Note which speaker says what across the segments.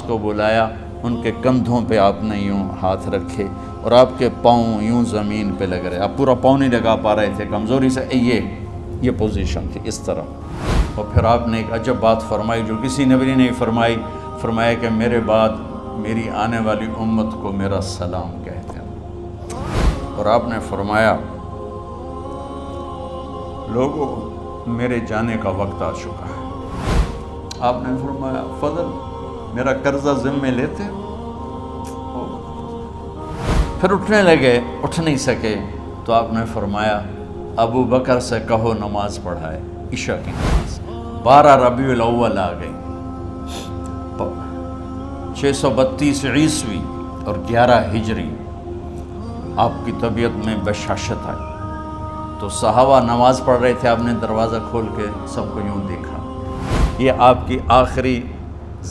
Speaker 1: کو بلایا، ان کے کندھوں پہ آپ نے یوں ہاتھ رکھے اور آپ کے پاؤں یوں زمین پہ لگ رہے، آپ پورا پاؤں نہیں لگا پا رہے تھے کمزوری سے، یہ پوزیشن تھی اس طرح۔ اور پھر آپ نے ایک عجب بات فرمائی جو کسی نبی نے نہیں فرمائی، فرمایا کہ میرے بعد میری آنے والی امت کو میرا سلام کہتے ہیں۔ اور آپ نے فرمایا لوگوں میرے جانے کا وقت آ چکا ہے۔ آپ نے فرمایا فضل میرا قرضہ ذمے لیتے؟ پھر اٹھنے لگے، اٹھ نہیں سکے تو آپ نے فرمایا ابو بکر سے کہو نماز پڑھائے، عشاء کی نماز۔ 12 ربیع الاول آ گئی، 632 عیسوی اور 11 ہجری، آپ کی طبیعت میں بشاشت آئی تو صحابہ نماز پڑھ رہے تھے، آپ نے دروازہ کھول کے سب کو یوں دیکھا۔ یہ آپ کی آخری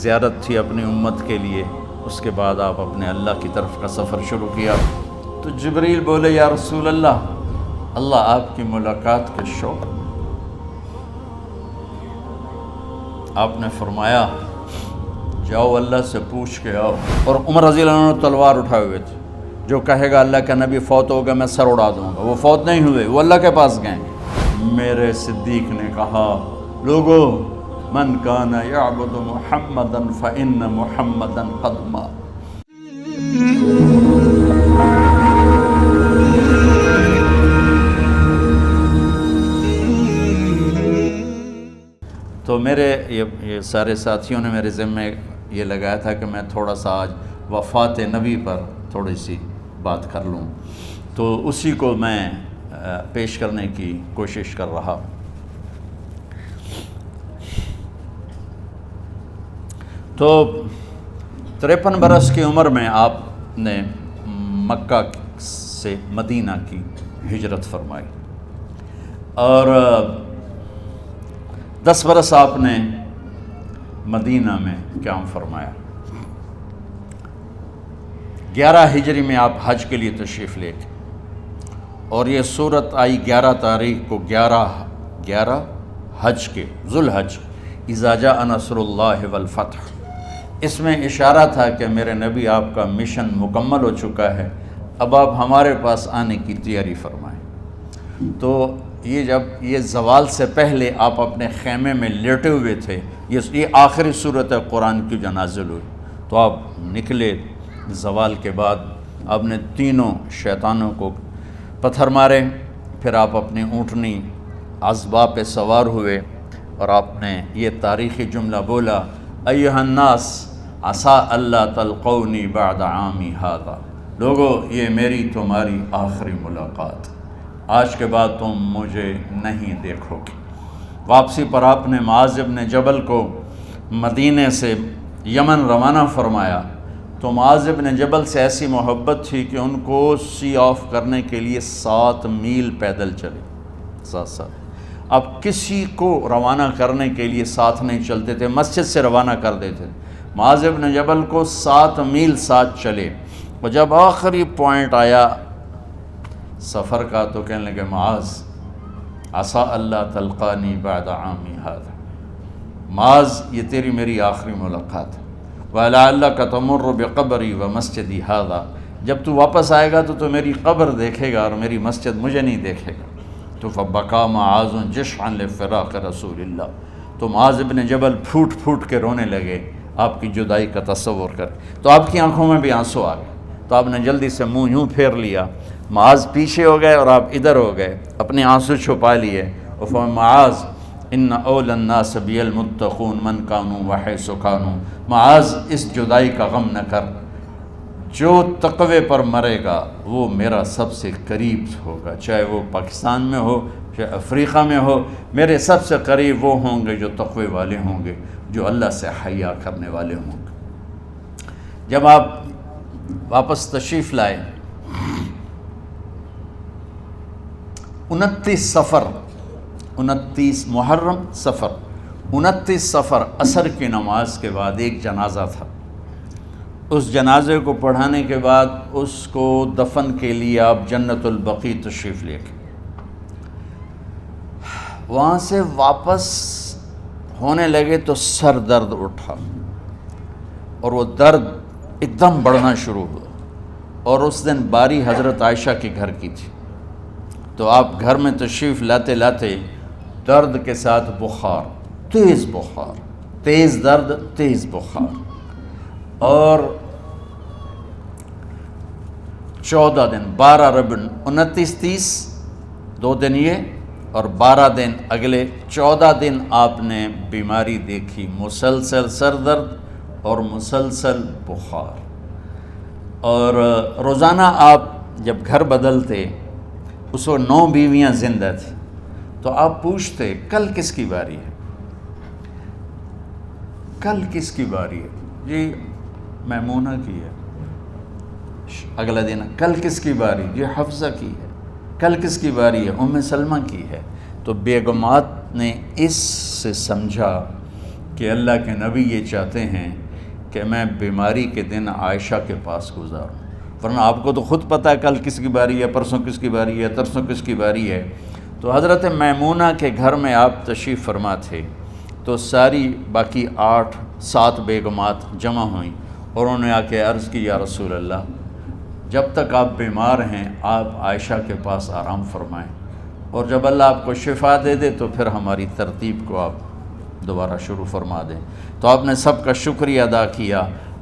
Speaker 1: زیارت تھی اپنی امت کے لیے، اس کے بعد آپ اپنے اللہ کی طرف کا سفر شروع کیا۔ تو جبریل بولے یا رسول اللہ، اللہ آپ کی ملاقات کے شوق۔ آپ نے فرمایا جاؤ اللہ سے پوچھ کے آؤ۔ اور عمر رضی اللہ عنہ تلوار اٹھائے ہوئے تھے، جو کہے گا اللہ کا نبی فوت ہوگا میں سر اڑا دوں گا، وہ فوت نہیں ہوئے، وہ اللہ کے پاس گئے۔ میرے صدیق نے کہا لوگو من کان یعبد محمدا فإن محمدا قد مات۔ تو میرے یہ سارے ساتھیوں نے میرے ذمے یہ لگایا تھا کہ میں تھوڑا سا آج وفات نبی پر تھوڑی سی بات کر لوں، تو اسی کو میں پیش کرنے کی کوشش کر رہا۔ تو 53 برس کی عمر میں آپ نے مکہ سے مدینہ کی ہجرت فرمائی، اور 10 برس آپ نے مدینہ میں قیام فرمایا۔ 11 ہجری میں آپ حج کے لیے تشریف لے گئے، اور یہ صورت آئی 11 تاریخ کو، 11 حج کے، ذوالحج، اذا جاء نصر اللہ والفتح۔ اس میں اشارہ تھا کہ میرے نبی آپ کا مشن مکمل ہو چکا ہے، اب آپ ہمارے پاس آنے کی تیاری فرمائیں۔ تو یہ زوال سے پہلے آپ اپنے خیمے میں لیٹے ہوئے تھے، یہ آخری صورت قرآن کی جو نازل ہوئی، تو آپ نکلے زوال کے بعد، آپ نے تینوں شیطانوں کو پتھر مارے، پھر آپ اپنی اونٹنی عذبہ پہ سوار ہوئے، اور آپ نے یہ تاریخی جملہ بولا ایھا الناس عسیٰ اللہ تلقونی بعد عامی ھذا، لوگو یہ میری تمہاری آخری ملاقات، آج کے بعد تم مجھے نہیں دیکھو گے۔ واپسی پر آپ نے معاذ بن جبل کو مدینے سے یمن روانہ فرمایا، تو معاذ بن جبل سے ایسی محبت تھی کہ ان کو سی آف کرنے کے لیے 7 میل پیدل چلے، 7۔ اب کسی کو روانہ کرنے کے لیے ساتھ نہیں چلتے تھے، مسجد سے روانہ کر دیتے تھے، معاذ بن جبل کو 7 میل ساتھ چلے، اور جب آخری پوائنٹ آیا سفر کا تو کہنے لگے معاذ عسیٰ اللہ تلقانی بعد عامی ھذا، معاذ یہ تیری میری آخری ملاقات ہے، وَلَعَلَّكَ تَمُرُّ بِقَبْرِي وَمَسْجِدِي ھذا، جب تو واپس آئے گا تو میری قبر دیکھے گا اور میری مسجد مجھے نہیں دیکھے گا۔ تو فَبَكَىٰ مُعَاذٌ جِشْعًا لِفِرَاقِ رسول اللہ، تو معاذ بن جبل پھوٹ پھوٹ کے رونے لگے آپ کی جدائی کا تصور کر، تو آپ کی آنکھوں میں بھی آنسو آ گئے، تو آپ نے جلدی سے منہ یوں پھیر لیا، معاذ پیچھے ہو گئے اور آپ ادھر ہو گئے، اپنے آنسو چھپا لیے، اور فرمایا معاذ ان اولی الناس بی المتقون من کانوا وحیث کانوا، معاذ اس جدائی کا غم نہ کر، جو تقوی پر مرے گا وہ میرا سب سے قریب ہوگا، چاہے وہ پاکستان میں ہو چاہے افریقہ میں ہو، میرے سب سے قریب وہ ہوں گے جو تقوی والے ہوں گے، جو اللہ سے حیا کرنے والے ہوں گے۔ جب آپ واپس تشریف لائے، 29 محرم صفر، 29 صفر عصر کی نماز کے بعد ایک جنازہ تھا، اس جنازے کو پڑھانے کے بعد اس کو دفن کے لیے آپ جنت البقیع تشریف لے گئے۔ وہاں سے واپس ہونے لگے تو سر درد اٹھا، اور وہ درد ایک دم بڑھنا شروع ہوا، اور اس دن باری حضرت عائشہ کے گھر کی تھی، تو آپ گھر میں تشریف لاتے لاتے درد کے ساتھ بخار، تیز درد، تیز بخار، اور 14 دن 12 ربیع 29 30 2 دن یہ اور 12 دن اگلے 14 دن آپ نے بیماری دیکھی، مسلسل سر درد اور مسلسل بخار۔ اور روزانہ آپ جب گھر بدلتے، اس وقت 9 بیویاں زندہ تھیں، تو آپ پوچھتے کل کس کی باری ہے، کل کس کی باری ہے؟ جی میمونہ کی ہے۔ اگلا دن کل کس کی باری؟ جی حفصہ کی ہے۔ کل کس کی باری ہے؟ ام سلمہ کی ہے۔ تو بیگمات نے اس سے سمجھا کہ اللہ کے نبی یہ چاہتے ہیں کہ میں بیماری کے دن عائشہ کے پاس گزاروں، ورنہ آپ کو تو خود پتہ ہے کل کس کی باری ہے، پرسوں کس کی باری ہے، ترسوں کس کی باری ہے۔ تو حضرت میمونہ کے گھر میں آپ تشریف فرما تھے، تو ساری باقی 7 بیگمات جمع ہوئیں اور انہوں نے آ کے عرض کی، یا رسول اللہ، جب تک آپ بیمار ہیں آپ عائشہ کے پاس آرام فرمائیں، اور جب اللہ آپ کو شفا دے دے تو پھر ہماری ترتیب کو آپ دوبارہ شروع فرما دیں۔ تو آپ نے سب کا شکریہ ادا کیا۔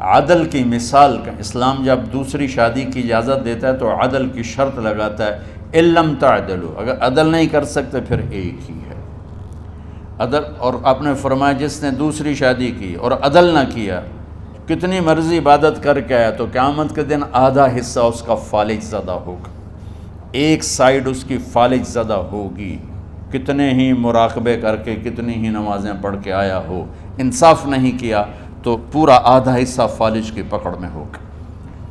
Speaker 1: عدل کی مثال کا اسلام جب دوسری شادی کی اجازت دیتا ہے تو عدل کی شرط لگاتا ہے، اِلَّمْ تَعْدِلُوا، اگر عدل نہیں کر سکتے پھر ایک ہی ہے عدل۔ اور آپ نے فرمایا جس نے دوسری شادی کی اور عدل نہ کیا، کتنی مرضی عبادت کر کے آیا، تو قیامت کے دن آدھا حصہ اس کا فالج زدہ ہوگا، ایک سائیڈ اس کی فالج زدہ ہوگی، کتنے ہی مراقبے کر کے کتنی ہی نمازیں پڑھ کے آیا ہو، انصاف نہیں کیا تو پورا آدھا حصہ فالج کی پکڑ میں ہوگا۔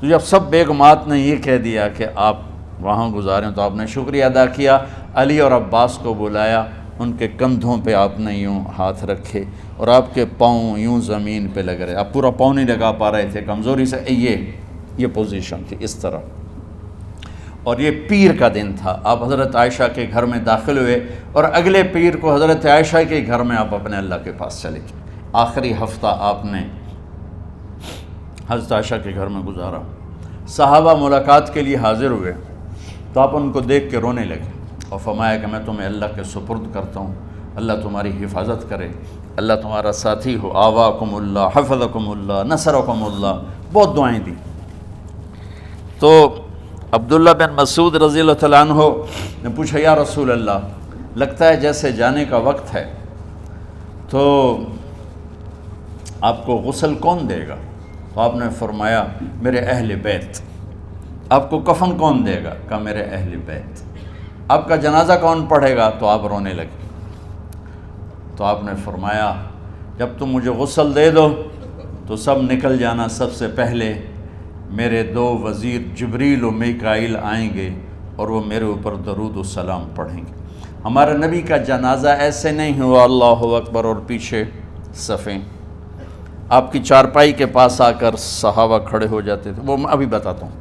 Speaker 1: تو جب سب بیگمات نے یہ کہہ دیا کہ آپ وہاں گزاریں تو آپ نے شکریہ ادا کیا، علی اور عباس کو بلایا، ان کے کندھوں پہ آپ نے یوں ہاتھ رکھے اور آپ کے پاؤں یوں زمین پہ لگ رہے، آپ پورا پاؤں نہیں لگا پا رہے تھے کمزوری سے، یہ پوزیشن تھی اس طرح۔ اور یہ پیر کا دن تھا، آپ حضرت عائشہ کے گھر میں داخل ہوئے اور اگلے پیر کو حضرت عائشہ کے گھر میں آپ اپنے اللہ کے پاس چلے گئے۔ آخری ہفتہ آپ نے حضرت عائشہ کے گھر میں گزارا۔ صحابہ ملاقات کے لیے حاضر ہوئے تو آپ ان کو دیکھ کے رونے لگے اور فرمایا کہ میں تمہیں اللہ کے سپرد کرتا ہوں، اللہ تمہاری حفاظت کرے، اللہ تمہارا ساتھی ہو، آواکم اللہ، حفظکم اللہ، نصرکم اللہ، بہت دعائیں دی۔ تو عبداللہ بن مسعود رضی اللہ تعالیٰ عنہ نے پوچھا، یا رسول اللہ، لگتا ہے جیسے جانے کا وقت ہے، تو آپ کو غسل کون دے گا؟ تو آپ نے فرمایا میرے اہل بیت۔ آپ کو کفن کون دے گا؟ کہا میرے اہل بیت۔ آپ کا جنازہ کون پڑھے گا؟ تو آپ رونے لگے۔ تو آپ نے فرمایا جب تم مجھے غسل دے دو تو سب نکل جانا، سب سے پہلے میرے 2 وزیر جبریل و میکائیل آئیں گے اور وہ میرے اوپر درود و سلام پڑھیں گے۔ ہمارے نبی کا جنازہ ایسے نہیں ہوا اللہ اکبر اور پیچھے صفیں، آپ کی چارپائی کے پاس آ کر صحابہ کھڑے ہو جاتے تھے، وہ میں ابھی بتاتا ہوں۔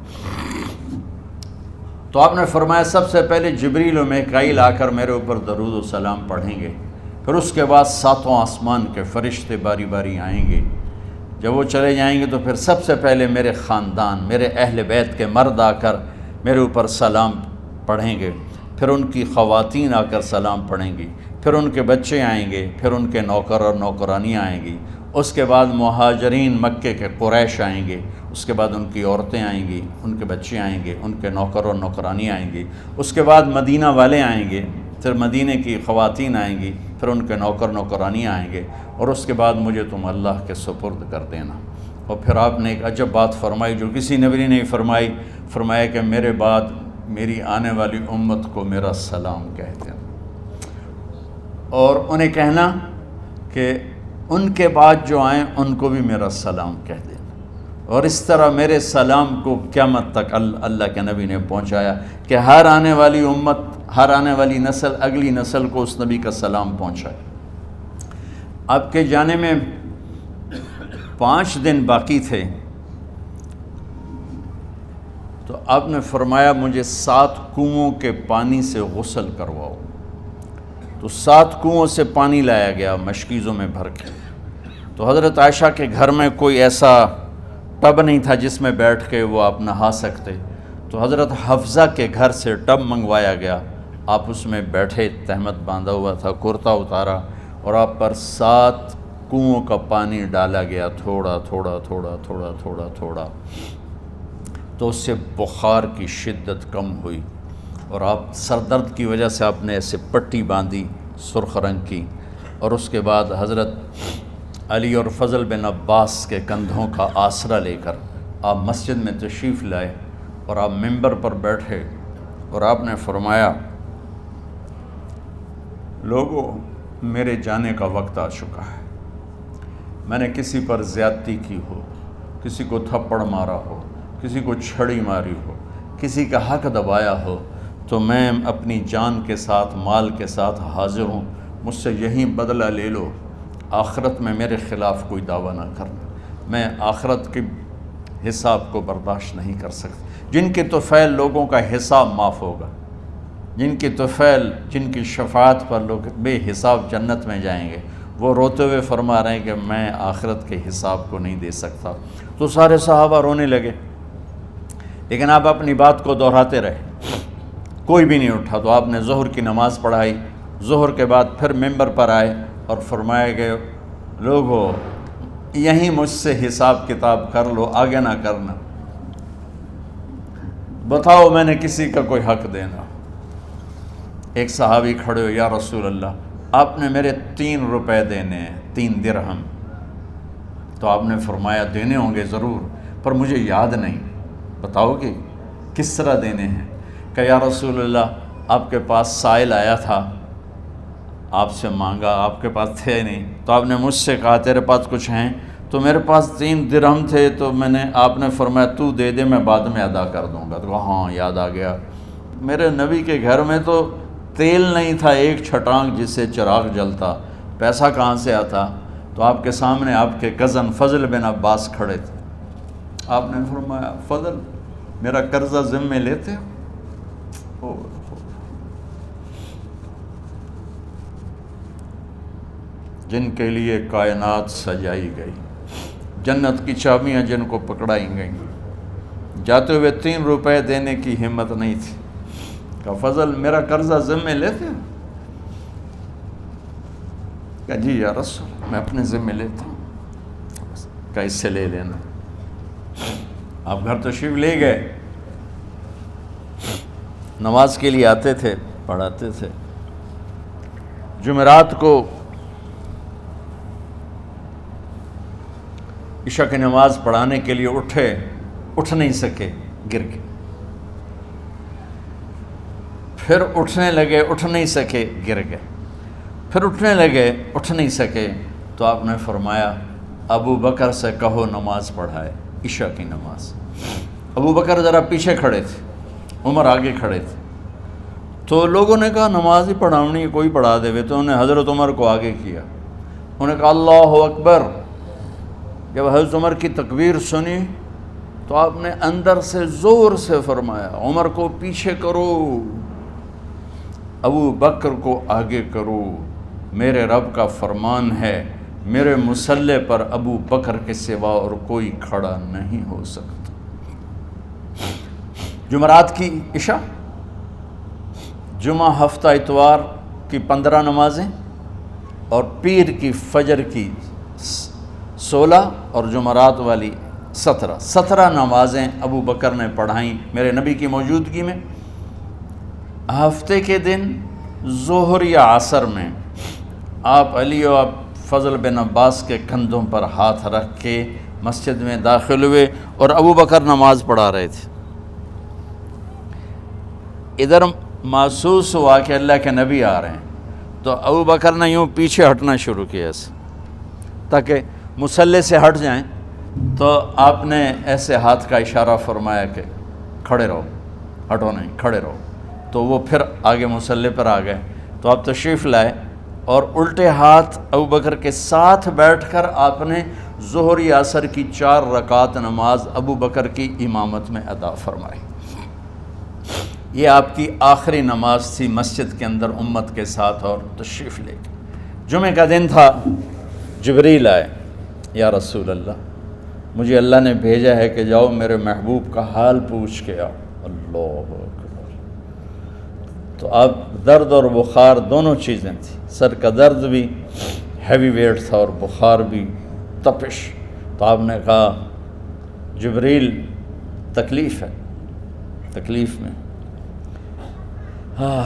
Speaker 1: تو آپ نے فرمایا سب سے پہلے جبریل و میکائیل آ کر میرے اوپر درود و سلام پڑھیں گے، پھر اس کے بعد 7 آسمان کے فرشتے باری باری آئیں گے۔ جب وہ چلے جائیں گے تو پھر سب سے پہلے میرے خاندان، میرے اہل بیت کے مرد آ کر میرے اوپر سلام پڑھیں گے، پھر ان کی خواتین آ کر سلام پڑھیں گی، پھر ان کے بچے آئیں گے، پھر ان کے نوکر اور نوکرانیاں آئیں گی، اس کے بعد مہاجرین مکے کے قریش آئیں گے، اس کے بعد ان کی عورتیں آئیں گی، ان کے بچے آئیں گے، ان کے نوکر اور نوکرانی آئیں گی، اس کے بعد مدینہ والے آئیں گے، پھر مدینہ کی خواتین آئیں گی، پھر ان کے نوکر نوکرانی آئیں گے، اور اس کے بعد مجھے تم اللہ کے سپرد کر دینا۔ اور پھر آپ نے ایک عجب بات فرمائی جو کسی نبی نے نہیں فرمائی، فرمایا کہ میرے بعد میری آنے والی امت کو میرا سلام کہہ دینا، اور انہیں کہنا کہ ان کے بعد جو آئیں ان کو بھی میرا سلام کہہ دینا۔ اور اس طرح میرے سلام کو قیامت تک اللہ کے نبی نے پہنچایا کہ ہر آنے والی امت، ہر آنے والی نسل، اگلی نسل کو اس نبی کا سلام پہنچائے۔ آپ کے جانے میں 5 دن باقی تھے تو آپ نے فرمایا مجھے 7 کنوؤں کے پانی سے غسل کرواؤ۔ تو 7 کنوؤں سے پانی لایا گیا مشکیزوں میں بھر کے۔ تو حضرت عائشہ کے گھر میں کوئی ایسا ٹب نہیں تھا جس میں بیٹھ کے وہ آپ نہا سکتے، تو حضرت حفصہ کے گھر سے ٹب منگوایا گیا، آپ اس میں بیٹھے، تہمت باندھا ہوا تھا، کرتا اتارا، اور آپ پر 7 کنوؤں کا پانی ڈالا گیا، تھوڑا تھوڑا تھوڑا تھوڑا تھوڑا تھوڑا، تو اس سے بخار کی شدت کم ہوئی، اور آپ سر درد کی وجہ سے آپ نے ایسے پٹی باندھی سرخ رنگ کی، اور اس کے بعد حضرت علی اور فضل بن عباس کے کندھوں کا آسرا لے کر آپ مسجد میں تشریف لائے، اور آپ ممبر پر بیٹھے، اور آپ نے فرمایا، لوگوں، میرے جانے کا وقت آ چکا ہے، میں نے کسی پر زیادتی کی ہو، کسی کو تھپڑ مارا ہو، کسی کو چھڑی ماری ہو، کسی کا حق دبایا ہو، تو میں اپنی جان کے ساتھ، مال کے ساتھ حاضر ہوں، مجھ سے یہیں بدلہ لے لو، آخرت میں میرے خلاف کوئی دعویٰ نہ کرنا، میں آخرت کے حساب کو برداشت نہیں کر سکتا۔ جن کے طفیل لوگوں کا حساب معاف ہوگا، جن کی طفیل، جن کی شفاعت پر لوگ بے حساب جنت میں جائیں گے، وہ روتے ہوئے فرما رہے ہیں کہ میں آخرت کے حساب کو نہیں دے سکتا۔ تو سارے صحابہ رونے لگے، لیکن آپ اپنی بات کو دہراتے رہے، کوئی بھی نہیں اٹھا۔ تو آپ نے ظہر کی نماز پڑھائی، ظہر کے بعد پھر ممبر پر آئے اور فرمایا کہ لوگو، یہیں مجھ سے حساب کتاب کر لو، آگے نہ کرنا، بتاؤ میں نے کسی کا کوئی حق دینا۔ ایک صحابی کھڑے ہو، یا رسول اللہ، آپ نے میرے 3 روپے دینے ہیں، 3 درہم۔ تو آپ نے فرمایا دینے ہوں گے ضرور، پر مجھے یاد نہیں، بتاؤ گے کس طرح دینے ہیں؟ کہ یا رسول اللہ، آپ کے پاس سائل آیا تھا، آپ سے مانگا، آپ کے پاس تھے نہیں، تو آپ نے مجھ سے کہا تیرے پاس کچھ ہیں؟ تو میرے پاس 3 درہم تھے، تو آپ نے فرمایا تو دے دے، میں بعد میں ادا کر دوں گا۔ تو کہا ہاں یاد آ گیا، میرے نبی کے گھر میں تو تیل نہیں تھا ایک چھٹانگ جس سے چراغ جلتا، پیسہ کہاں سے آتا؟ تو آپ کے سامنے آپ کے کزن فضل بن عباس کھڑے تھے، آپ نے فرمایا فضل، میرا قرضہ ذمے لیتے ہو؟ جن کے لیے کائنات سجائی گئی، جنت کی چابیاں جن کو پکڑائی گئیں، جاتے ہوئے 3 روپے دینے کی ہمت نہیں تھی، کہا فضل میرا قرضہ ذمے لیتے ہو؟ کہا جی یا رسول، میں اپنے ذمے لیتا ہوں۔ کہا اس سے لے لینا۔ آپ گھر تشریف لے گئے، نماز کے لیے آتے تھے، پڑھاتے تھے۔ جمعرات کو عشاء کی نماز پڑھانے کے لیے اٹھ نہیں سکے، گر گئے، پھر اٹھنے لگے، اٹھ نہیں سکے، گر گئے، پھر اٹھنے لگے، اٹھ نہیں سکے، تو آپ نے فرمایا ابو بکر سے کہو نماز پڑھائے، عشاء کی نماز۔ ابو بکر ذرا پیچھے کھڑے تھے، عمر آگے کھڑے تھے، تو لوگوں نے کہا نماز ہی پڑھاؤنی ہے، کوئی پڑھا دے، تو انہوں نے حضرت عمر کو آگے کیا، انہوں نے کہا اللہ اکبر۔ جب حضرت عمر کی تکبیر سنی تو آپ نے اندر سے زور سے فرمایا عمر کو پیچھے کرو، ابو بکر کو آگے کرو، میرے رب کا فرمان ہے، میرے مصلی پر ابو بکر کے سوا اور کوئی کھڑا نہیں ہو سکتا۔ جمعرات کی عشاء، جمعہ ہفتہ اتوار کی 15 نمازیں، اور پیر کی فجر کی 16 اور جمعرات والی 17 نمازیں ابو بکر نے پڑھائیں میرے نبی کی موجودگی میں۔ ہفتے کے دن ظہر یا عصر میں آپ علی و فضل بن عباس کے کندھوں پر ہاتھ رکھ کے مسجد میں داخل ہوئے، اور ابو بکر نماز پڑھا رہے تھے۔ ادھر محسوس ہوا کہ اللہ کے نبی آ رہے ہیں، تو ابو بکر نے یوں پیچھے ہٹنا شروع کیا ایسے، تاکہ مصلی سے ہٹ جائیں، تو آپ نے ایسے ہاتھ کا اشارہ فرمایا کہ کھڑے رہو، ہٹو نہیں، کھڑے رہو۔ تو وہ پھر آگے مصلی پر آ گئے، تو آپ تشریف لائے، اور الٹے ہاتھ ابو بکر کے ساتھ بیٹھ کر آپ نے ظہر یا عصر کی 4 رکعت نماز ابو بکر کی امامت میں ادا فرمائی۔ یہ آپ کی آخری نماز تھی مسجد کے اندر امت کے ساتھ، اور تشریف لے گئے۔ جمعہ کا دن تھا، جبریل آئے، یا رسول اللہ مجھے اللہ نے بھیجا ہے کہ جاؤ میرے محبوب کا حال پوچھ کے آؤ۔ اللہ اکبر۔ تو اب درد اور بخار دونوں چیزیں تھیں، سر کا درد بھی ہیوی ویٹ تھا اور بخار بھی، تپش۔ تو آپ نے کہا جبریل تکلیف ہے، تکلیف میں۔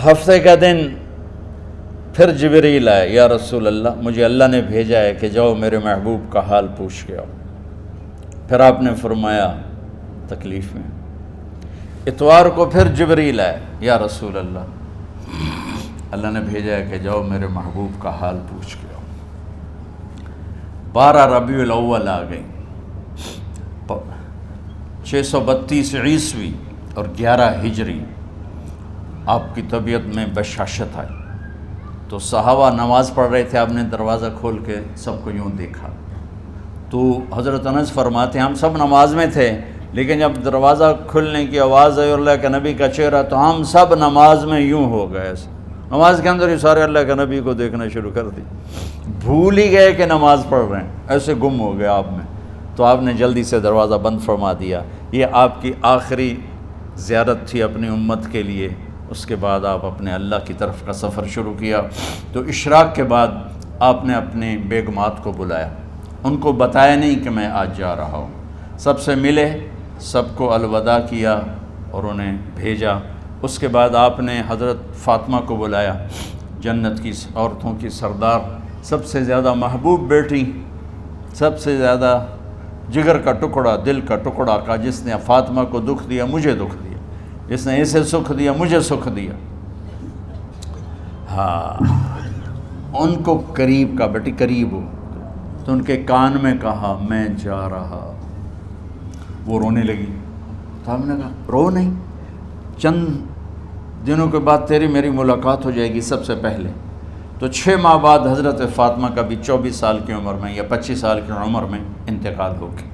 Speaker 1: ہفتے کا دن پھر جبریل آئے، یا رسول اللہ مجھے اللہ نے بھیجا ہے کہ جاؤ میرے محبوب کا حال پوچھ کے آؤ۔ پھر آپ نے فرمایا تکلیف میں۔ اتوار کو پھر جبریل آئے، یا رسول اللہ نے بھیجا ہے کہ جاؤ میرے محبوب کا حال پوچھ کے آؤ۔ 12 ربیع الاول آ گئی، 632 عیسوی اور 11 ہجری، آپ کی طبیعت میں بشاشت آئی۔ تو صحابہ نماز پڑھ رہے تھے، آپ نے دروازہ کھول کے سب کو یوں دیکھا۔ تو حضرت انس فرماتے ہیں ہم سب نماز میں تھے، لیکن جب دروازہ کھلنے کی آواز آئی اور اللہ کے نبی کا چہرہ، تو ہم سب نماز میں یوں ہو گئے، نماز کے اندر ہی سارے اللہ کے نبی کو دیکھنا شروع کر دی، بھول ہی گئے کہ نماز پڑھ رہے ہیں، ایسے گم ہو گئے آپ میں۔ تو آپ نے جلدی سے دروازہ بند فرما دیا۔ یہ آپ کی آخری زیارت تھی اپنی امت کے لیے۔ اس کے بعد آپ اپنے اللہ کی طرف کا سفر شروع کیا۔ تو اشراق کے بعد آپ نے اپنی بیگمات کو بلایا، ان کو بتایا نہیں کہ میں آج جا رہا ہوں، سب سے ملے، سب کو الوداع کیا اور انہیں بھیجا۔ اس کے بعد آپ نے حضرت فاطمہ کو بلایا، جنت کی عورتوں کی سردار، سب سے زیادہ محبوب بیٹی، سب سے زیادہ جگر کا ٹکڑا، دل کا ٹکڑا کا، جس نے فاطمہ کو دکھ دیا مجھے دکھ دیا، جس نے اسے سکھ دیا مجھے سکھ دیا۔ ہاں، ان کو قریب کا، بیٹی قریب ہو، تو ان کے کان میں کہا میں جا رہا۔ وہ رونے لگی، تو ہم نے کہا رو نہیں، چند دنوں کے بعد تیری میری ملاقات ہو جائے گی سب سے پہلے۔ تو 6 ماہ بعد حضرت فاطمہ کا بھی 24 سال کی عمر میں یا 25 سال کی عمر میں انتقال ہو گیا۔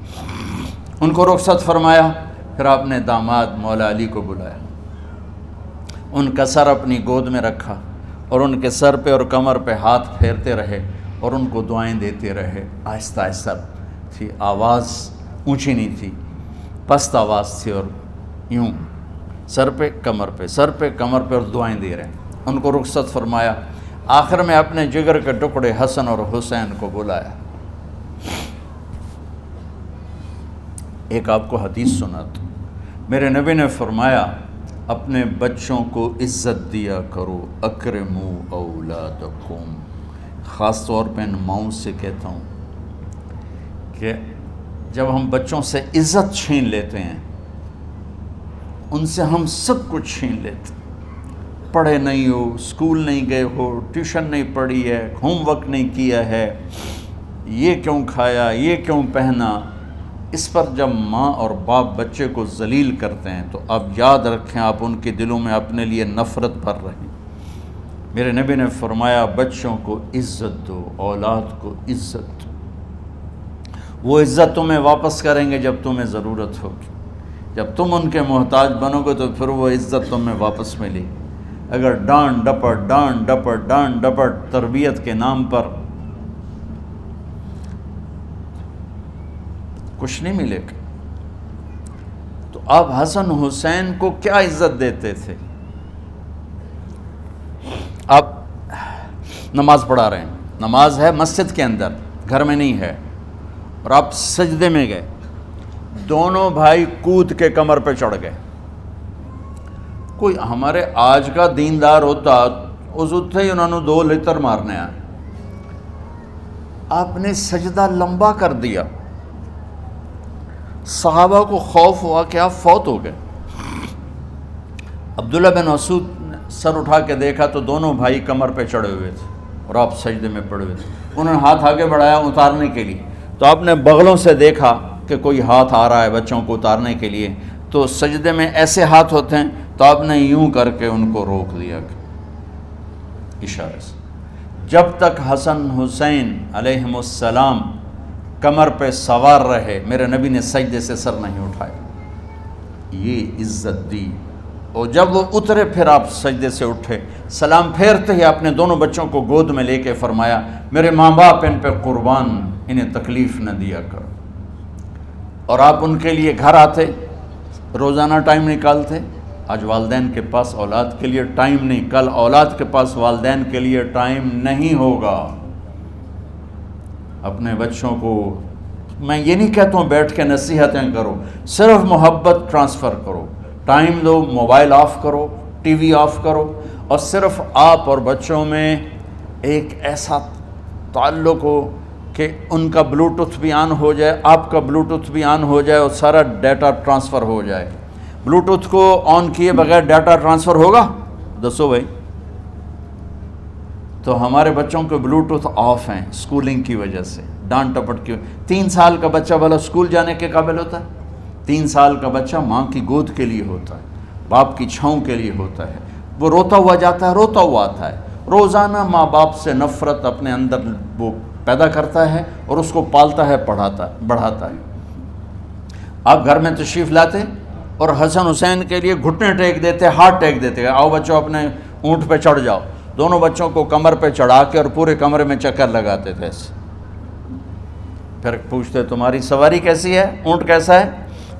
Speaker 1: ان کو رخصت فرمایا۔ پھر آپ نے داماد مولا علی کو بلایا، ان کا سر اپنی گود میں رکھا اور ان کے سر پہ اور کمر پہ ہاتھ پھیرتے رہے اور ان کو دعائیں دیتے رہے۔ آہستہ آہستہ تھی، آواز اونچی نہیں تھی، پست آواز تھی، اور یوں سر پہ کمر پہ، سر پہ کمر پہ، اور دعائیں دے رہے ہیں۔ ان کو رخصت فرمایا۔ آخر میں اپنے جگر کے ٹکڑے حسن اور حسین کو بلایا۔ ایک آپ کو حدیث سناتا ہوں۔ میرے نبی نے فرمایا اپنے بچوں کو عزت دیا کرو، اکرموا اولادکم۔ خاص طور پہ ان ماؤں سے کہتا ہوں کہ جب ہم بچوں سے عزت چھین لیتے ہیں، ان سے ہم سب کچھ چھین لیتے ہیں۔ پڑھے نہیں ہو، اسکول نہیں گئے ہو، ٹیوشن نہیں پڑھی ہے، ہوم ورک نہیں کیا ہے، یہ کیوں کھایا، یہ کیوں پہنا، اس پر جب ماں اور باپ بچے کو ذلیل کرتے ہیں تو اب یاد رکھیں آپ ان کے دلوں میں اپنے لیے نفرت بھر رہے ہیں۔ میرے نبی نے فرمایا بچوں کو عزت دو، اولاد کو عزت دو۔ وہ عزت تمہیں واپس کریں گے جب تمہیں ضرورت ہوگی۔ جب تم ان کے محتاج بنو گے تو پھر وہ عزت تمہیں واپس ملے گی۔ اگر ڈانٹ ڈپٹ تربیت کے نام پر کچھ نہیں ملے گا۔ تو آپ حسن حسین کو کیا عزت دیتے تھے؟ آپ نماز پڑھا رہے ہیں، نماز ہے مسجد کے اندر، گھر میں نہیں ہے، اور آپ سجدے میں گئے، دونوں بھائی کود کے کمر پہ چڑھ گئے۔ کوئی ہمارے آج کا دیندار ہوتا اس اٹھتے ہی انہوں نے 2 لتر مارنے آئے۔ آپ نے سجدہ لمبا کر دیا، صحابہ کو خوف ہوا کہ آپ فوت ہو گئے۔ عبداللہ بن مسعود نے سر اٹھا کے دیکھا تو دونوں بھائی کمر پہ چڑھے ہوئے تھے اور آپ سجدے میں پڑے ہوئے تھے۔ انہوں نے ہاتھ آگے بڑھایا اتارنے کے لیے، تو آپ نے بغلوں سے دیکھا کہ کوئی ہاتھ آ رہا ہے بچوں کو اتارنے کے لیے، تو سجدے میں ایسے ہاتھ ہوتے ہیں، تو آپ نے یوں کر کے ان کو روک دیا اشارے سے۔ جب تک حسن حسین علیہم السلام کمر پہ سوار رہے میرے نبی نے سجدے سے سر نہیں اٹھایا، یہ عزت دی۔ اور جب وہ اترے پھر آپ سجدے سے اٹھے، سلام پھیرتے ہی اپنے دونوں بچوں کو گود میں لے کے فرمایا میرے ماں باپ ان پہ قربان، انہیں تکلیف نہ دیا کرو۔ اور آپ ان کے لیے گھر آتے، روزانہ ٹائم نکالتے۔ آج والدین کے پاس اولاد کے لیے ٹائم نہیں، کل اولاد کے پاس والدین کے لیے ٹائم نہیں ہوگا۔ اپنے بچوں کو میں یہ نہیں کہتا ہوں بیٹھ کے نصیحتیں کرو، صرف محبت ٹرانسفر کرو، ٹائم دو، موبائل آف کرو، ٹی وی آف کرو، اور صرف آپ اور بچوں میں ایک ایسا تعلق ہو کہ ان کا بلوٹوتھ بھی آن ہو جائے، آپ کا بلوٹوتھ بھی آن ہو جائے، اور سارا ڈیٹا ٹرانسفر ہو جائے۔ بلوٹوتھ کو آن کیے بغیر ڈیٹا ٹرانسفر ہوگا؟ دسو بھائی۔ تو ہمارے بچوں کے بلوٹوتھ آف ہیں سکولنگ کی وجہ سے، ڈانٹ ٹپٹ کی۔ 3 سال کا بچہ بھلا سکول جانے کے قابل ہوتا ہے؟ 3 سال کا بچہ ماں کی گود کے لیے ہوتا ہے، باپ کی چھاؤں کے لیے ہوتا ہے، وہ روتا ہوا جاتا ہے، روتا ہوا آتا ہے، روزانہ ماں باپ سے نفرت اپنے اندر وہ پیدا کرتا ہے اور اس کو پالتا ہے، بڑھاتا ہے۔ آپ گھر میں تشریف لاتے اور حسن حسین کے لیے گھٹنے ٹیک دیتے، ہاتھ ٹیک دیتے، آؤ بچوں اپنے اونٹ پہ چڑھ جاؤ، دونوں بچوں کو کمر پہ چڑھا کے اور پورے کمرے میں چکر لگاتے تھے ایسے۔ پھر پوچھتے تمہاری سواری کیسی ہے، اونٹ کیسا ہے؟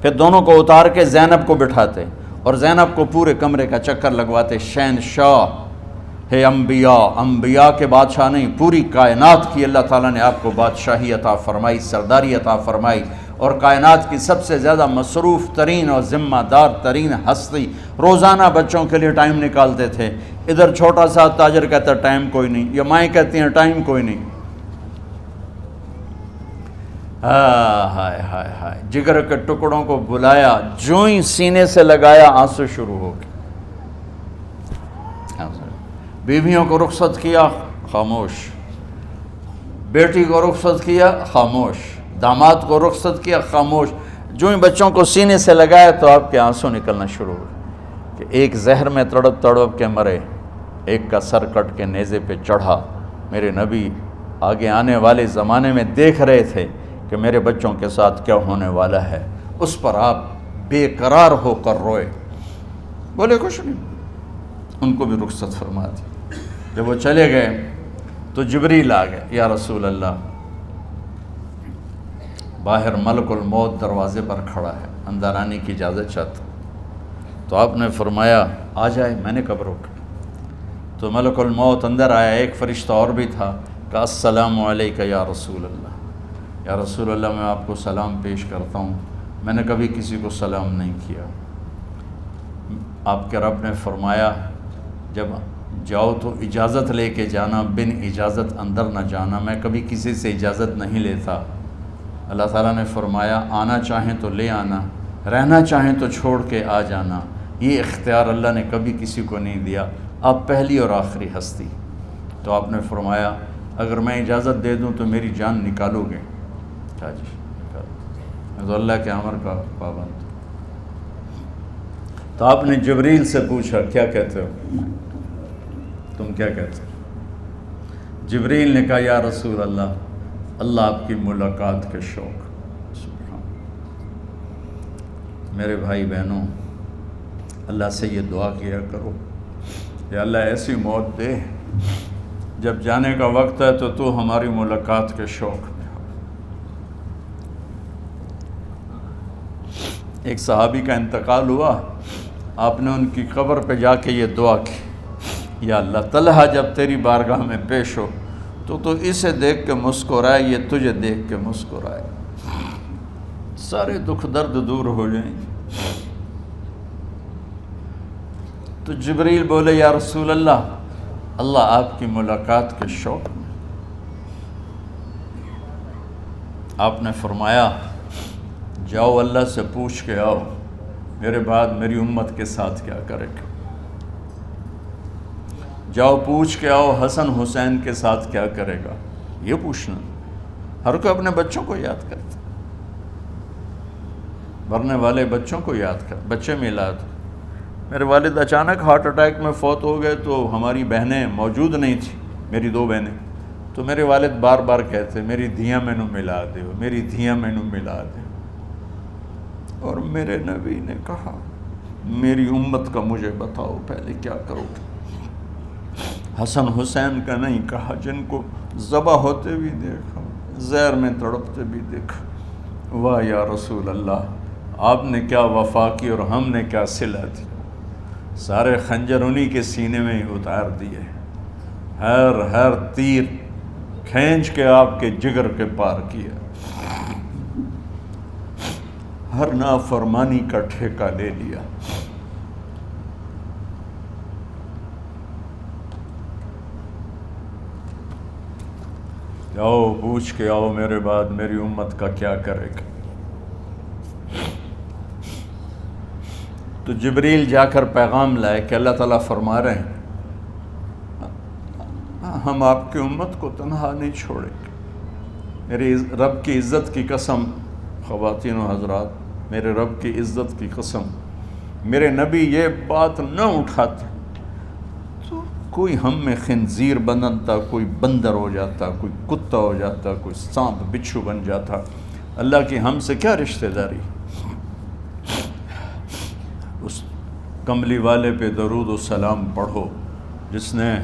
Speaker 1: پھر دونوں کو اتار کے زینب کو بٹھاتے اور زینب کو پورے کمرے کا چکر لگواتے۔ شہنشاہ ہے انبیاء، انبیاء کے بادشاہ نہیں، پوری کائنات کی اللہ تعالیٰ نے آپ کو بادشاہی عطا فرمائی، سرداری عطا فرمائی، اور کائنات کی سب سے زیادہ مصروف ترین اور ذمہ دار ترین ہستی روزانہ بچوں کے لیے ٹائم نکالتے تھے۔ ادھر چھوٹا سا تاجر کہتا ہے ٹائم کوئی نہیں، یا مائیں کہتی ہیں ٹائم کوئی نہیں۔ ہائے ہائے ہائے، جگر کے ٹکڑوں کو بلایا، جو ہی سینے سے لگایا آنسو شروع ہو گئے۔ بیویوں کو رخصت کیا، خاموش، بیٹی کو رخصت کیا، خاموش، داماد کو رخصت کیا، خاموش۔ جو ہی بچوں کو سینے سے لگایا تو آپ کے آنسو نکلنا شروع ہوئے کہ ایک زہر میں تڑپ تڑپ کے مرے، ایک کا سر کٹ کے نیزے پہ چڑھا۔ میرے نبی آگے آنے والے زمانے میں دیکھ رہے تھے کہ میرے بچوں کے ساتھ کیا ہونے والا ہے، اس پر آپ بے قرار ہو کر روئے، بولے کچھ نہیں، ان کو بھی رخصت فرما دی۔ جب وہ چلے گئے تو جبریل آ گئے، یا رسول اللہ، باہر ملک الموت دروازے پر کھڑا ہے، اندر آنے کی اجازت چاہتا۔ تو آپ نے فرمایا آ جائے، میں نے کب روکا؟ تو ملک الموت اندر آیا، ایک فرشتہ اور بھی تھا، کہا السلام علیکہ یا رسول اللہ، یا رسول اللہ میں آپ کو سلام پیش کرتا ہوں، میں نے کبھی کسی کو سلام نہیں کیا۔ آپ کے رب نے فرمایا جب جاؤ تو اجازت لے کے جانا، بن اجازت اندر نہ جانا، میں کبھی کسی سے اجازت نہیں لیتا۔ اللہ تعالیٰ نے فرمایا آنا چاہیں تو لے آنا، رہنا چاہیں تو چھوڑ کے آ جانا، یہ اختیار اللہ نے کبھی کسی کو نہیں دیا، آپ پہلی اور آخری ہستی۔ تو آپ نے فرمایا اگر میں اجازت دے دوں تو میری جان نکالو گے؟ کہا جی میں تو اللہ کے امر کا پابند۔ تو آپ نے جبریل سے پوچھا کیا کہتے ہو، تم کیا کہتے ہو؟ جبریل نے کہا یا رسول اللہ، اللہ آپ کی ملاقات کے شوق۔ سبحان میرے بھائی بہنوں، اللہ سے یہ دعا کیا کرو یا اللہ ایسی موت دے جب جانے کا وقت ہے تو ہماری ملاقات کے شوق میں ہو۔ ایک صحابی کا انتقال ہوا، آپ نے ان کی قبر پہ جا کے یہ دعا کی، یا اللہ طلحہ جب تیری بارگاہ میں پیش ہو تو اسے دیکھ کے مسکرائے، یہ تجھے دیکھ کے مسکرائے، سارے دکھ درد دور ہو جائیں۔ تو جبریل بولے یا رسول اللہ، اللہ آپ کی ملاقات کے شوق میں۔ آپ نے فرمایا جاؤ اللہ سے پوچھ کے آؤ میرے بعد میری امت کے ساتھ کیا کرے گا، جاؤ پوچھ کے آؤ حسن حسین کے ساتھ کیا کرے گا۔ یہ پوچھنا، ہر کوئی اپنے بچوں کو یاد کرتا، مرنے والے بچوں کو یاد کر، بچے میلاد۔ میرے والد اچانک ہارٹ اٹیک میں فوت ہو گئے تو ہماری بہنیں موجود نہیں تھیں، میری 2 بہنیں، تو میرے والد بار بار کہتے میری دھیاں مینوں ملا دیو، میری دھیاں مینوں ملا دیو۔ اور میرے نبی نے کہا میری امت کا مجھے بتاؤ پہلے کیا کرو گے۔ حسن حسین کا نہیں کہا، جن کو ذبح ہوتے بھی دیکھا، زہر میں تڑپتے بھی دیکھا، واہ یا رسول اللہ، آپ نے کیا وفا کی اور ہم نے کیا صلہ دی، سارے خنجر انہی کے سینے میں ہی اتار دیے، ہر تیر کھینچ کے آپ کے جگر کے پار کیا، ہر نافرمانی کا ٹھیکہ لے لیا۔ جاؤ پوچھ کے آؤ میرے بعد میری امت کا کیا کرے گا۔ تو جبریل جا کر پیغام لائے کہ اللہ تعالیٰ فرما رہے ہیں ہم آپ کی امت کو تنہا نہیں چھوڑیں گے۔ میرے رب کی عزت کی قسم، خواتین و حضرات، میرے رب کی عزت کی قسم، میرے نبی یہ بات نہ اٹھاتے تو کوئی ہم میں خنزیر بنتا، کوئی بندر ہو جاتا، کوئی کتا ہو جاتا، کوئی سانپ بچھو بن جاتا۔ اللہ کی ہم سے کیا رشتہ داری؟ اس کملی والے پہ درود و سلام پڑھو جس نے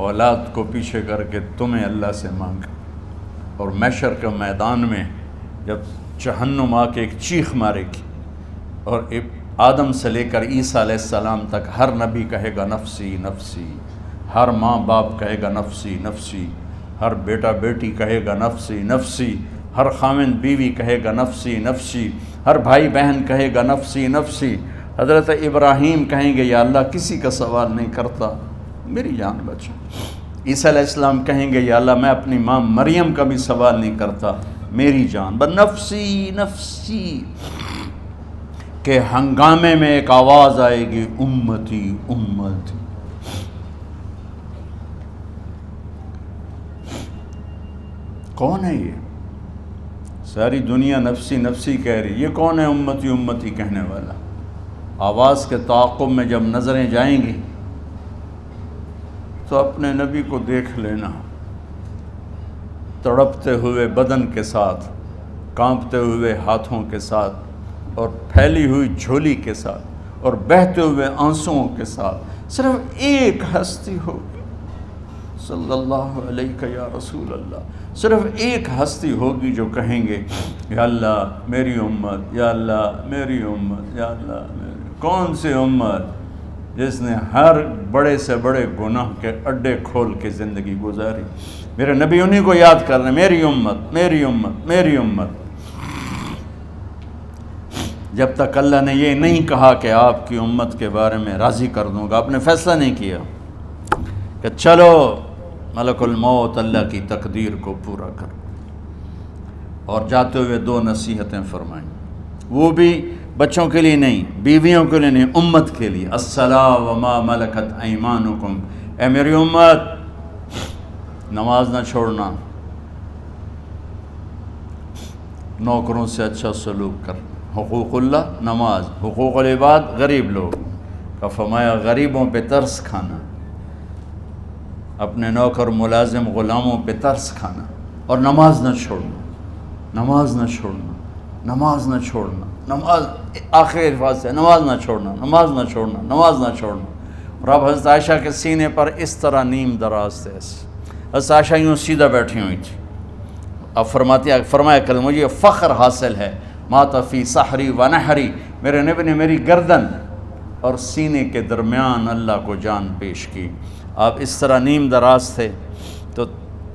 Speaker 1: اولاد کو پیچھے کر کے تمہیں اللہ سے مانگا، اور محشر کے میدان میں جب جہنم آ کے ایک چیخ مارے گی اور آدم سے لے کر عیسیٰ علیہ السلام تک ہر نبی کہے گا نفسی نفسی، ہر ماں باپ کہے گا نفسی نفسی، ہر بیٹا بیٹی کہے گا نفسی نفسی، ہر خاوند بیوی کہے گا نفسی نفسی، ہر بھائی بہن کہے گا نفسی نفسی۔ حضرت ابراہیم کہیں گے یا اللہ کسی کا سوال نہیں کرتا، میری جان بچا۔ عیسیٰ علیہ السلام کہیں گے یا اللہ میں اپنی ماں مریم کا بھی سوال نہیں کرتا، میری جان بس نفسی نفسی کے ہنگامے میں ایک آواز آئے گی امتی امتی۔ کون ہے یہ؟ ساری دنیا نفسی نفسی کہہ رہی، یہ کون ہے امتی امتی کہنے والا؟ آواز کے تعاقب میں جب نظریں جائیں گی تو اپنے نبی کو دیکھ لینا، تڑپتے ہوئے بدن کے ساتھ، کانپتے ہوئے ہاتھوں کے ساتھ، اور پھیلی ہوئی جھولی کے ساتھ، اور بہتے ہوئے آنسوؤں کے ساتھ۔ صرف ایک ہستی ہوگی، صلی اللہ علیہ یا رسول اللہ، صرف ایک ہستی ہوگی جو کہیں گے یا اللہ میری امت، یا اللہ میری امت، یا اللہ میری۔ کون سی امت؟ جس نے ہر بڑے سے بڑے گناہ کے اڈے کھول کے زندگی گزاری۔ میرے نبی انہی کو یاد کر رہے ہیں، میری امت میری امت میری امت۔ جب تک اللہ نے یہ نہیں کہا کہ آپ کی امت کے بارے میں راضی کر دوں گا، آپ نے فیصلہ نہیں کیا کہ چلو ملک الموت اللہ کی تقدیر کو پورا کر، اور جاتے ہوئے دو نصیحتیں فرمائیں، وہ بھی بچوں کے لیے نہیں، بیویوں کے لیے نہیں، امت کے لیے۔ الصلاۃ وما ملکت ایمانکم، اے میری امت نماز نہ چھوڑنا، نوکروں سے اچھا سلوک کر، حقوق اللہ نماز، حقوق العباد غریب لوگ کا فرمایا غریبوں پہ ترس کھانا، اپنے نوکر ملازم غلاموں پہ ترس کھانا، اور نماز نہ چھوڑنا، نماز نہ چھوڑنا، نماز نہ چھوڑنا، نماز آخر الفاظ سے نماز نہ چھوڑنا، نماز نہ چھوڑنا، نماز نہ چھوڑنا۔ اور اب حضرت عائشہ کے سینے پر اس طرح نیم دراز تھے، حضرت عائشہ یوں سیدھا بیٹھی ہوئی تھی۔ اب فرمایا کل مجھے فخر حاصل ہے، مات فی سحری و نحری، میرے نبی نے میری گردن اور سینے کے درمیان اللہ کو جان پیش کی۔ آپ اس طرح نیم دراز تھے تو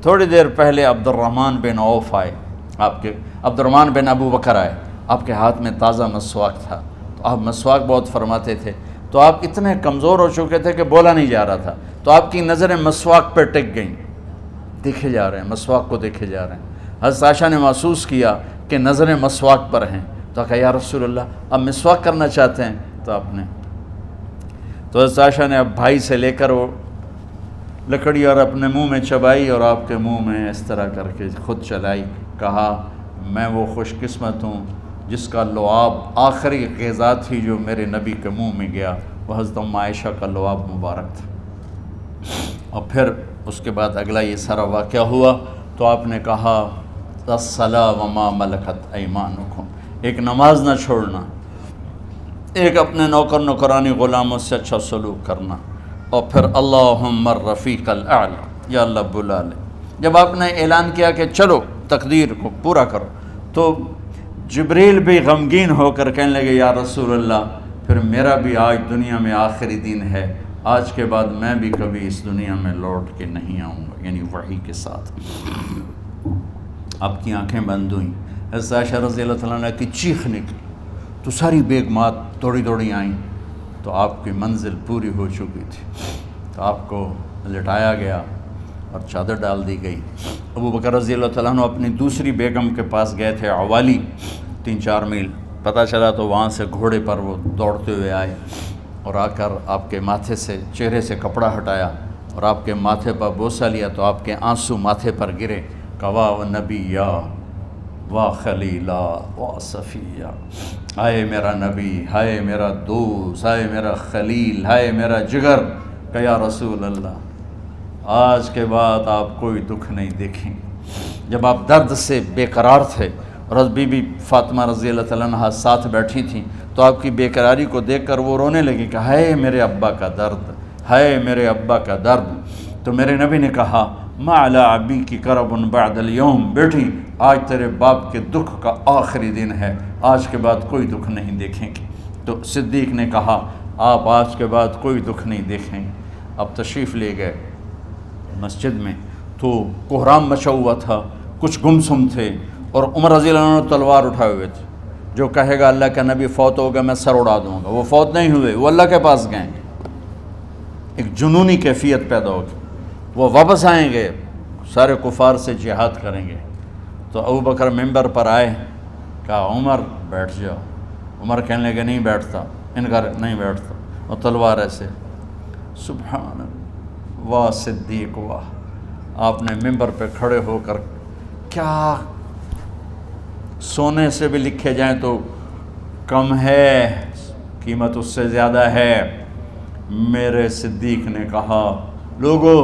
Speaker 1: تھوڑی دیر پہلے عبد الرحمن بن عوف آئے، آپ کے عبد الرحمن بن ابو بکر آئے، آپ کے ہاتھ میں تازہ مسواک تھا، تو آپ مسواک بہت فرماتے تھے، تو آپ اتنے کمزور ہو چکے تھے کہ بولا نہیں جا رہا تھا، تو آپ کی نظریں مسواک پہ ٹک گئیں، دیکھے جا رہے ہیں، مسواک کو دیکھے جا رہے ہیں۔ حضرت عائشہ نے محسوس کیا کہ نظریں مسواک پر ہیں، تو کہا یا رسول اللہ اب مسواک کرنا چاہتے ہیں؟ تو آپ نے تو حضرت عائشہ نے اب بھائی سے لے کر وہ لکڑی اور اپنے منہ میں چبائی، اور آپ کے منہ میں اس طرح کر کے خود چلائی، کہا میں وہ خوش قسمت ہوں جس کا لعاب آخری غذا تھی جو میرے نبی کے منہ میں گیا، وہ حضرت ام عائشہ کا لعاب مبارک تھا۔ اور پھر اس کے بعد اگلا یہ سارا واقعہ ہوا، تو آپ نے کہا الصلاۃ وما ملکت ایمانکم، ایک نماز نہ چھوڑنا، ایک اپنے نوکر نوکرانی غلاموں سے اچھا سلوک کرنا، اور پھر اللہم الرفیق الاعلی، یا اللہ بلا لے۔ جب آپ نے اعلان کیا کہ چلو تقدیر کو پورا کرو، تو جبریل بھی غمگین ہو کر کہنے لگے یا رسول اللہ پھر میرا بھی آج دنیا میں آخری دن ہے، آج کے بعد میں بھی کبھی اس دنیا میں لوٹ کے نہیں آؤں گا، یعنی وحی کے ساتھ۔ آپ کی آنکھیں بند ہوئیں، حضرت عائشہ رضی اللہ تعالیٰ عنہ کی چیخ نکلی تو ساری بیگمات دوڑی دوڑی آئیں، تو آپ کی منزل پوری ہو چکی تھی، تو آپ کو لٹایا گیا اور چادر ڈال دی گئی۔ ابو بکر رضی اللہ تعالیٰ عنہ اپنی دوسری بیگم کے پاس گئے تھے عوالی، 3-4 میل، پتہ چلا تو وہاں سے گھوڑے پر وہ دوڑتے ہوئے آئے اور آ کر آپ کے ماتھے سے چہرے سے کپڑا ہٹایا اور آپ کے ماتھے پر بوسہ لیا تو آپ کے آنسو ماتھے پر گرے، کوا و نبیّا وا خلیلا وا صفیہ، ہائے میرا نبی، ہائے میرا دوست، ہائے میرا خلیل، ہائے میرا جگر، کہ یا رسول اللہ آج کے بعد آپ کوئی دکھ نہیں دیکھیں گے۔ جب آپ درد سے بے قرار تھے اور بی بی فاطمہ رضی اللہ تعالیٰ عنہ ساتھ بیٹھی تھیں تو آپ کی بے قراری کو دیکھ کر وہ رونے لگی کہ ہائے میرے ابا کا درد، ہائے میرے ابا کا درد۔ تو میرے نبی نے کہا ما علی ابی کی کرب بعد اليوم، بیٹی آج تیرے باپ کے دکھ کا آخری دن ہے، آج کے بعد کوئی دکھ نہیں دیکھیں گے۔ تو صدیق نے کہا آپ آج کے بعد کوئی دکھ نہیں دیکھیں گے۔ اب تشریف لے گئے مسجد میں تو کوہرام مچا ہوا تھا، کچھ گمسم تھے اور عمر رضی اللہ عنہ تلوار اٹھائے ہوئے تھے، جو کہے گا اللہ کا نبی فوت ہو گیا میں سر اڑا دوں گا، وہ فوت نہیں ہوئے، وہ اللہ کے پاس گئے، ایک جنونی کیفیت پیدا ہوگی، وہ واپس آئیں گے، سارے کفار سے جہاد کریں گے۔ تو ابو بکر ممبر پر آئے، کہا عمر بیٹھ جاؤ، عمر کہنے لگے نہیں بیٹھتا، انکار نہیں بیٹھتا، اور تلوار ایسے، سبحان اللہ، واہ صدیق واہ۔ آپ نے ممبر پہ کھڑے ہو کر کیا سونے سے بھی لکھے جائیں تو کم ہے، قیمت اس سے زیادہ ہے، میرے صدیق نے کہا لوگو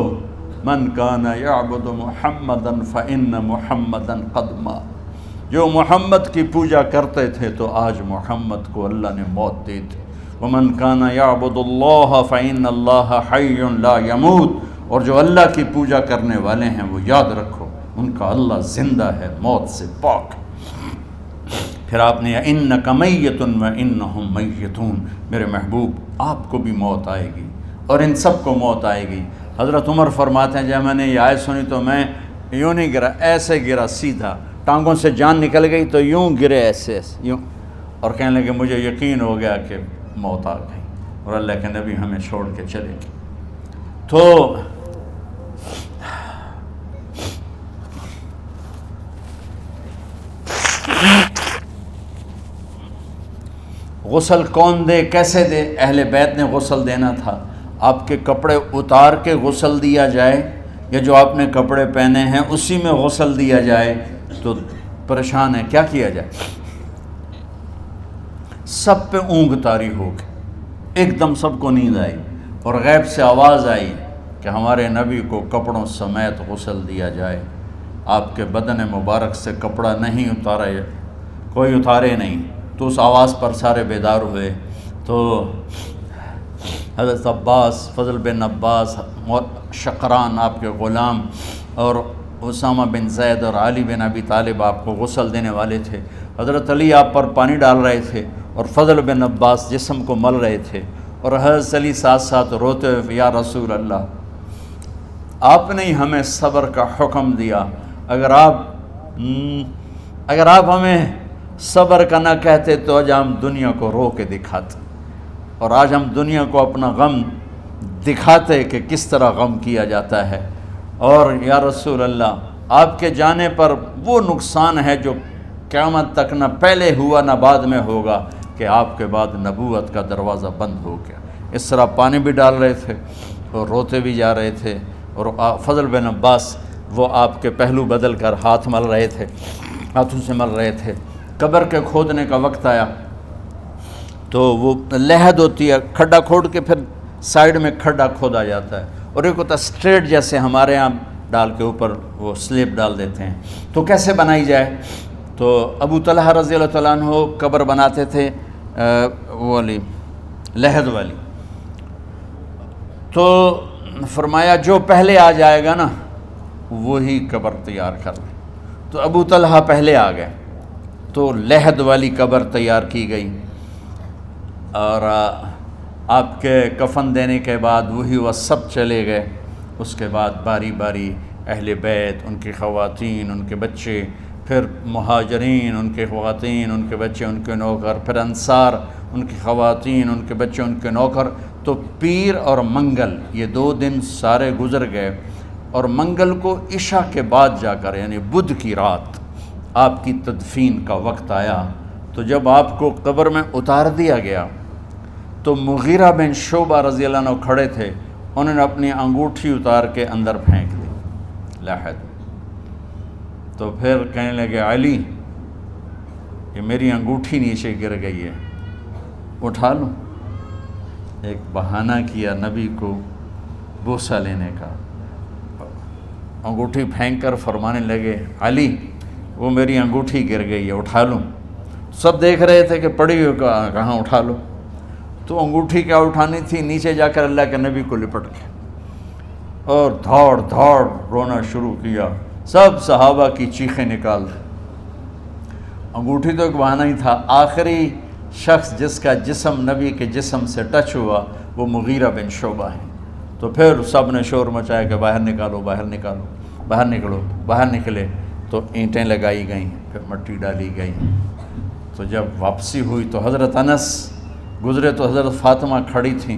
Speaker 1: من کان یعبد محمدا فإن محمدا قد مات، جو محمد کی پوجا کرتے تھے تو آج محمد کو اللہ نے موت دی تھی، ومن کان یعبد اللہ فإن اللہ حی لا یموت، اور جو اللہ کی پوجا کرنے والے ہیں وہ یاد رکھو ان کا اللہ زندہ ہے، موت سے پاک۔ پھر آپ نے انک میت وانہم میتون، میرے محبوب آپ کو بھی موت آئے گی اور ان سب کو موت آئے گی۔ حضرت عمر فرماتے ہیں جب میں نے یہ آیت سنی تو میں یوں نہیں گرا، ایسے گرا سیدھا، ٹانگوں سے جان نکل گئی تو یوں گرے ایسے یوں، اور کہنے لگے مجھے یقین ہو گیا کہ موت آ گئی اور اللہ کے نبی ہمیں چھوڑ کے چلے گئے۔ تو غسل کون دے، کیسے دے؟ اہل بیت نے غسل دینا تھا۔ آپ کے کپڑے اتار کے غسل دیا جائے یا جو آپ نے کپڑے پہنے ہیں اسی میں غسل دیا جائے تو پریشان ہے، کیا کیا جائے؟ سب پہ اونگ طاری ہو گئی، ایک دم سب کو نیند آئی اور غیب سے آواز آئی کہ ہمارے نبی کو کپڑوں سمیت غسل دیا جائے، آپ کے بدن مبارک سے کپڑا نہیں اتارے، کوئی اتارے نہیں۔ تو اس آواز پر سارے بیدار ہوئے۔ تو حضرت عباس، فضل بن عباس، شقران آپ کے غلام، اور اسامہ بن زید اور علی بن ابی طالب آپ کو غسل دینے والے تھے۔ حضرت علی آپ پر پانی ڈال رہے تھے اور فضل بن عباس جسم کو مل رہے تھے، اور حضرت علی ساتھ ساتھ روتے ہوئے یا رسول اللہ آپ نے ہی ہمیں صبر کا حکم دیا، اگر آپ ہمیں صبر کا نہ کہتے تو آج ہم دنیا کو رو کے دکھاتے، اور آج ہم دنیا کو اپنا غم دکھاتے کہ کس طرح غم کیا جاتا ہے۔ اور یا رسول اللہ آپ کے جانے پر وہ نقصان ہے جو قیامت تک نہ پہلے ہوا نہ بعد میں ہوگا کہ آپ کے بعد نبوت کا دروازہ بند ہو گیا۔ اس طرح پانی بھی ڈال رہے تھے اور روتے بھی جا رہے تھے، اور فضل بن عباس وہ آپ کے پہلو بدل کر ہاتھ مل رہے تھے، ہاتھوں سے مل رہے تھے۔ قبر کے کھودنے کا وقت آیا تو وہ لحد ہوتی ہے، کھڈا کھود کے پھر سائیڈ میں کھڈا کھودا جاتا ہے، اور ایک ہوتا اسٹریٹ جیسے ہمارے ہاں ڈال کے اوپر وہ سلیب ڈال دیتے ہیں۔ تو کیسے بنائی جائے؟ تو ابو طلحہ رضی اللہ تعالیٰ عنہ قبر بناتے تھے وہ والی لحد والی، تو فرمایا جو پہلے آ جائے گا نا وہی قبر تیار کر لے۔ تو ابو طلحہ پہلے آ گئے، تو لحد والی قبر تیار کی گئی، اور آپ کے کفن دینے کے بعد وہی وہ سب چلے گئے۔ اس کے بعد باری باری اہل بیت، ان کی خواتین، ان کے بچے، پھر مہاجرین، ان کے خواتین، ان کے بچے، ان کے نوکر، پھر انصار، ان کی خواتین، ان کے بچے، ان کے نوکر۔ تو پیر اور منگل یہ 2 دن سارے گزر گئے، اور منگل کو عشاء کے بعد جا کر یعنی بدھ کی رات آپ کی تدفین کا وقت آیا۔ تو جب آپ کو قبر میں اتار دیا گیا تو مغیرہ بن شعبہ رضی اللہ عنہ کھڑے تھے، انہوں نے اپنی انگوٹھی اتار کے اندر پھینک دی لحد۔ تو پھر کہنے لگے علی یہ میری انگوٹھی نیچے گر گئی ہے، اٹھا لوں۔ ایک بہانہ کیا نبی کو بوسہ لینے کا، انگوٹھی پھینک کر فرمانے لگے علی وہ میری انگوٹھی گر گئی ہے، اٹھا لوں۔ سب دیکھ رہے تھے کہ پڑی ہو کہاں، اٹھا لو۔ تو انگوٹھی کیا اٹھانی تھی، نیچے جا کر اللہ کے نبی کو لپٹ کے اور دھاڑ دھاڑ رونا شروع کیا۔ سب صحابہ کی چیخیں نکال دی۔ انگوٹھی تو ایک بہانہ ہی تھا، آخری شخص جس کا جسم نبی کے جسم سے ٹچ ہوا وہ مغیرہ بن شعبہ ہیں۔ تو پھر سب نے شور مچایا کہ باہر نکالو، باہر نکالو، باہر نکلو، باہر نکلے۔ تو اینٹیں لگائی گئیں، پھر مٹی ڈالی گئی۔ تو جب واپسی ہوئی تو حضرت انس گزرے تو حضرت فاطمہ کھڑی تھیں،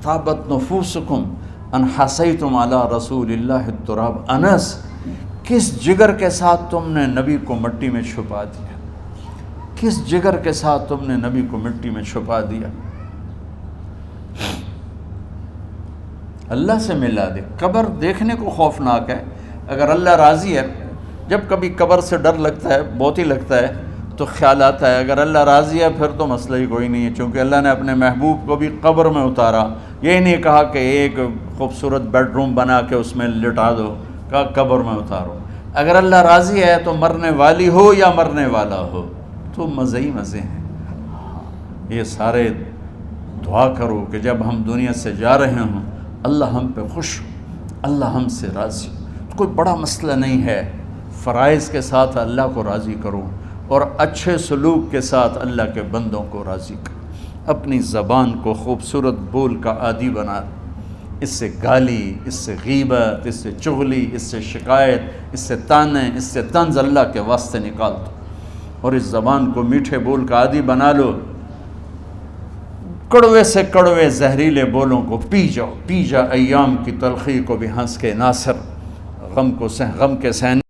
Speaker 1: طابت نفوسکم ان حسیتم علی رسول اللہ التراب۔ انس کس جگر کے ساتھ تم نے نبی کو مٹی میں چھپا دیا، کس جگر کے ساتھ تم نے نبی کو مٹی میں چھپا دیا۔ اللہ سے ملا دے۔ قبر دیکھنے کو خوفناک ہے، اگر اللہ راضی ہے، جب کبھی قبر سے ڈر لگتا ہے، بہت ہی لگتا ہے، تو خیال آتا ہے اگر اللہ راضی ہے پھر تو مسئلہ ہی کوئی نہیں ہے، چونکہ اللہ نے اپنے محبوب کو بھی قبر میں اتارا۔ یہ نہیں کہا کہ ایک خوبصورت بیڈ روم بنا کے اس میں لٹا دو، کہا قبر میں اتارو۔ اگر اللہ راضی ہے تو مرنے والی ہو یا مرنے والا ہو تو مزے ہی مزے ہیں۔ یہ سارے دعا کرو کہ جب ہم دنیا سے جا رہے ہوں اللہ ہم پہ خوش ہو، اللہ ہم سے راضی ہو۔ کوئی بڑا مسئلہ نہیں ہے، فرائض کے ساتھ اللہ کو راضی کرو اور اچھے سلوک کے ساتھ اللہ کے بندوں کو راضی کرو۔ اپنی زبان کو خوبصورت بول کا عادی بنا، اس سے گالی، اس سے غیبت، اس سے چغلی، اس سے شکایت، اس سے تانے، اس سے طنز اللہ کے واسطے نکال دو، اور اس زبان کو میٹھے بول کا عادی بنا لو۔ کڑوے سے کڑوے زہریلے بولوں کو پی جاؤ، پی جا ایام کی تلخی کو بھی ہنس کے ناصر، غم کے سہنے